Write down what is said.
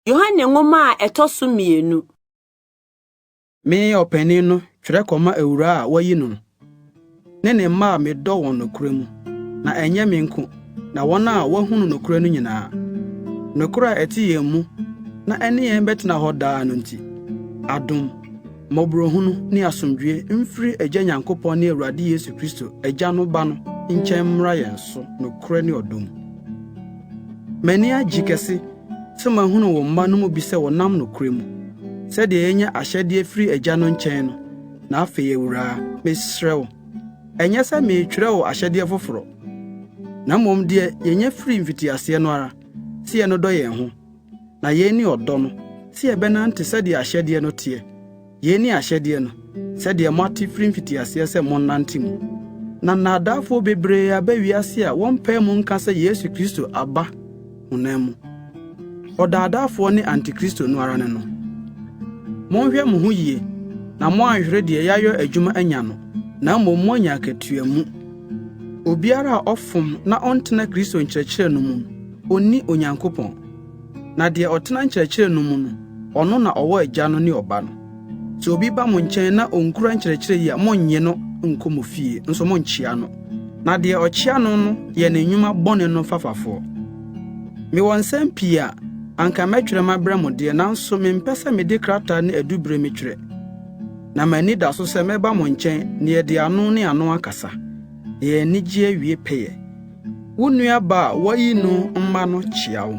Yohane ngoma etosu mienu. Me openi no twere koma ewura a wayi no. Ne mma me do won nokure mu. Na enye me nko na wona a wahunu nokure no nyina. Nokure a eti yemu na ene yen betina hoda no nti. Adom mobrohunu ni asomdwe mfiri Agya Nyankopɔn ne Awurade Yesu Kristo Agya no ba no nkyɛn mmra yɛn so nokure ne odom. Mani agikese sɛ mahunu wo mma no mu bi sɛ wonam nokure mu. Sɛ de enya ahyɛde afiri Agya no nkyɛn no na afei ewura mesrɛ wo. Ɛnyɛ sɛ metwerɛ wo ahyɛde foforo. Na mmom de yenya firi mfitiase no ara. Si ye no dɔ yɛn ho. Na ye ni ɔdɔ no. Si ye benante sɛ de ahyɛde no tie. Ye ni ahyɛde no. Sɛ de mate firi mfitiase sɛ monnante mu. Na nadafo bebree abawiase a wɔmpɛ mu nka sɛ Yesu Kristo aba honam mu. Ɔdaadafo ne antikristo no ara ne no. Monhwɛ mo ho yie na mo anhwere de yayɔ adwuma anya no. Na mo anya akatua mu. Obiara a ɔfom na ɔntena Kristo nkyerɛkyerɛ no mu onni Onyankopɔn. Na de ɔtena nkyerɛkyerɛ no mu no ɔno na ɔwɔ Agya no ne ɔba no. So obi ba mo nkyɛn na onkura nkyerɛkyerɛ yi a monnye no nkomo fie nso monkyia no. Na de ɔkyia no no yɛ ne nnwuma bɔne no fafafo. Me won nsɛm pii a anka mɛtwerɛ mabrɛ mo de nanso mempɛ sɛ mede krataa ne adubere metwerɛ. Na mani da so sɛ mɛba mo nkyɛn ne yɛde ano ne ano akasa. Yɛ nigye awie pɛyɛ. Wo nua ba wayi no mma no kyia wo.